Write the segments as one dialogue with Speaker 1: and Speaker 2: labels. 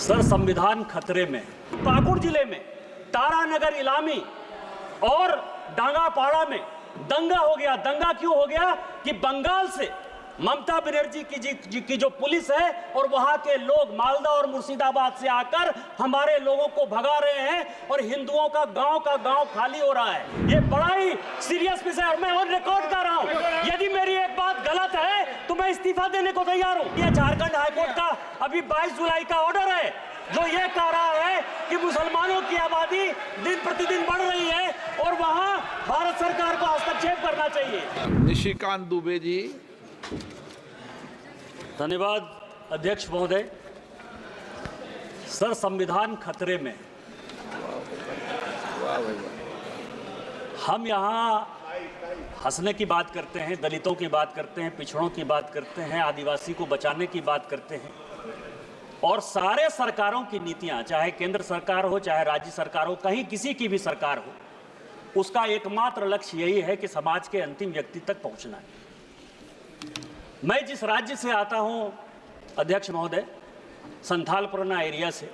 Speaker 1: Sir, संविधान खतरे में। पाकुड़ जिले में तारानगर इलामी और डांगापाड़ा में दंगा हो गया। दंगा क्यों हो गया कि बंगाल से ममता बनर्जी की जो पुलिस है और वहां के लोग मालदा और मुर्शिदाबाद से आकर हमारे लोगों को भगा रहे हैं और हिंदुओं का गांव खाली हो रहा है। ये बड़ा ही सीरियस विषय है। मैं ऑन रिकॉर्ड कर रहा हूं। यदि मेरी एक बात गलत है तो मैं इस्तीफा देने को तैयार हूं। यह झारखंड हाईकोर्ट का अभी 22 जुलाई का ऑर्डर है जो ये कह रहा है कि मुसलमानों की आबादी दिन प्रतिदिन बढ़ रही है और वहां भारत सरकार को हस्तक्षेप करना चाहिए।
Speaker 2: निशिकांत दुबे जी।
Speaker 1: धन्यवाद अध्यक्ष महोदय। सर, संविधान खतरे में। हम यहाँ हंसने की बात करते हैं, दलितों की बात करते हैं, पिछड़ों की बात करते हैं, आदिवासी को बचाने की बात करते हैं और सारे सरकारों की नीतियां, चाहे केंद्र सरकार हो चाहे राज्य सरकार हो, कहीं किसी की भी सरकार हो, उसका एकमात्र लक्ष्य यही है कि समाज के अंतिम व्यक्ति तक पहुंचना है। मैं जिस राज्य से आता हूं अध्यक्ष महोदय, संथाल परगना एरिया से,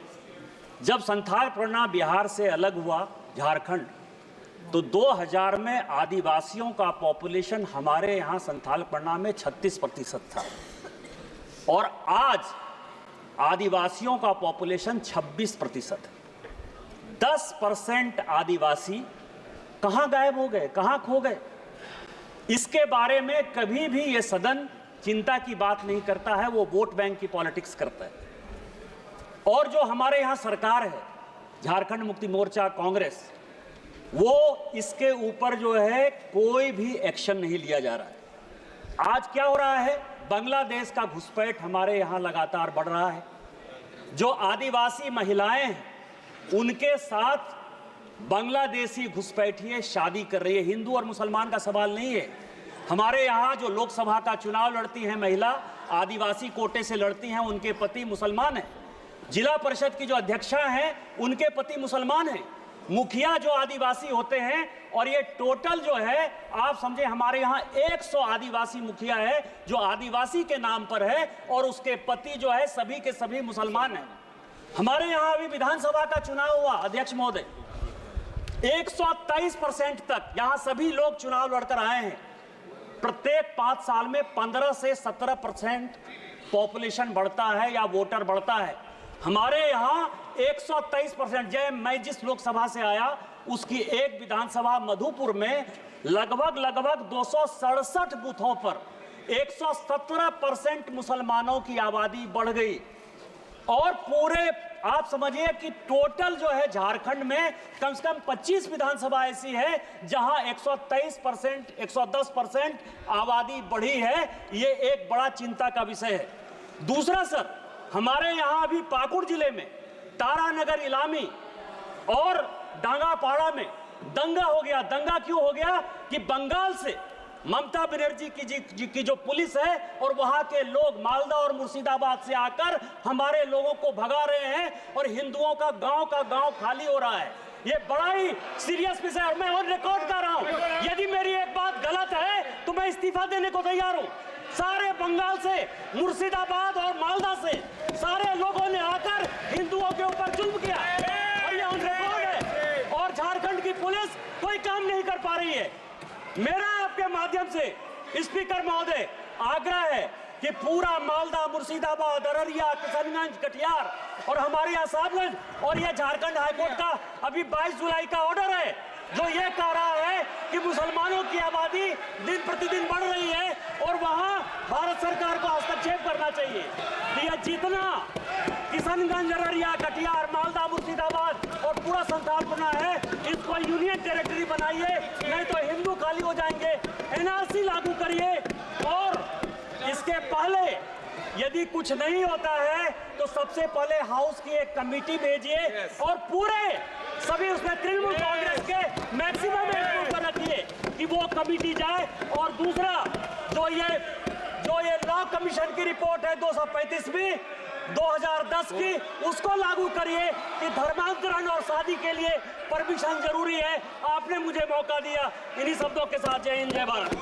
Speaker 1: जब संथाल परगना बिहार से अलग हुआ झारखंड, तो 2000 में आदिवासियों का पॉपुलेशन हमारे यहाँ संथाल परगना में 36% था और आज आदिवासियों का पॉपुलेशन 26% है। 10% आदिवासी कहाँ गायब हो गए, कहाँ खो गए? इसके बारे में कभी भी ये सदन चिंता की बात नहीं करता है, वो वोट बैंक की पॉलिटिक्स करता है। और जो हमारे यहाँ सरकार है, झारखंड मुक्ति मोर्चा, कांग्रेस, वो इसके ऊपर जो है कोई भी एक्शन नहीं लिया जा रहा है। आज क्या हो रहा है? बांग्लादेश का घुसपैठ हमारे यहाँ लगातार बढ़ रहा है। जो आदिवासी महिलाएं हैं उनके साथ बांग्लादेशी घुसपैठिए शादी कर रही है। हिंदू और मुसलमान का सवाल नहीं है। हमारे यहाँ जो लोकसभा का चुनाव लड़ती हैं महिला, आदिवासी कोटे से लड़ती हैं, उनके पति मुसलमान हैं। जिला परिषद की जो अध्यक्षा हैं उनके पति मुसलमान हैं। मुखिया जो आदिवासी होते हैं, और ये टोटल जो है आप समझे हमारे यहाँ 100 आदिवासी मुखिया है जो आदिवासी के नाम पर है और उसके पति जो है सभी के सभी मुसलमान हैं। हमारे यहाँ अभी विधानसभा का चुनाव हुआ अध्यक्ष महोदय, 123% तक यहाँ सभी लोग चुनाव लड़कर आए हैं। प्रत्येक 5 साल में 15 से 17% पॉपुलेशन बढ़ता है या वोटर बढ़ता है। हमारे यहाँ 123%। मैं जिस लोकसभा से आया उसकी एक विधानसभा मधुपुर में लगभग 267 बूथों पर 117% मुसलमानों की आबादी बढ़ गई। और पूरे आप समझिए कि टोटल जो है झारखंड में कम से कम 25 विधानसभा ऐसी है जहां 123%, 110% आबादी बढ़ी है। ये एक बड़ा चिंता का विषय है। दूसरा सर, हमारे यहाँ अभी पाकुड़ जिले में तारानगर इलामी और डांगापाड़ा में दंगा हो गया। दंगा क्यों हो गया कि बंगाल से ममता बनर्जी की जो पुलिस है और वहां के लोग मालदा और मुर्शिदाबाद से आकर हमारे लोगों को भगा रहे हैं और हिंदुओं का गांव खाली हो रहा है। ये बड़ा ही सीरियस विषय है। मैं ऑन रिकॉर्ड कर रहा हूं। यदि मेरी एक बात गलत है तो मैं इस्तीफा देने को तैयार हूं। सारे बंगाल से, मुर्शिदाबाद और मालदा से सारे लोगों ने आकर हिंदुओं के ऊपर जुल्म किया और ये ऑन रिकॉर्ड है और झारखंड की पुलिस कोई काम नहीं कर पा रही है। मेरा आपके माध्यम से स्पीकर महोदय आग्रह है कि पूरा मालदा, मुर्शिदाबाद, अररिया, किशनगंज, कटिहार और हमारे यहाँ साहबगंज और ये झारखंड हाईकोर्ट का अभी 22 जुलाई का ऑर्डर है जो ये कह रहा है कि मुसलमानों की आबादी दिन प्रतिदिन बढ़ रही है और वहां भारत सरकार को हस्तक्षेप करना चाहिए। कि यह जितना किशनगंज, अररिया, कटिहार, मालदा, मुर्शिदाबाद और पूरा संथाल परगना है, इसको यूनियन टेरिटरी बनाइए, नहीं तो हिंदू खाली हो जाएंगे। एनआरसी लागू करिए और इसके पहले यदि कुछ नहीं होता है तो सबसे पहले हाउस की एक कमेटी भेजिए और पूरे सभी उसमें तृणमूल कांग्रेस के मैक्सिमम एंट्री पर रखिए कि वो कमेटी जाए। और दूसरा जो ये लॉ कमीशन की रिपोर्ट है 235वीं 2010 की, उसको लागू करिए कि धर्मांतरण और शादी के लिए परमिशन जरूरी है। आपने मुझे मौका दिया। इन्हीं शब्दों के साथ जय हिंद, जय भारत।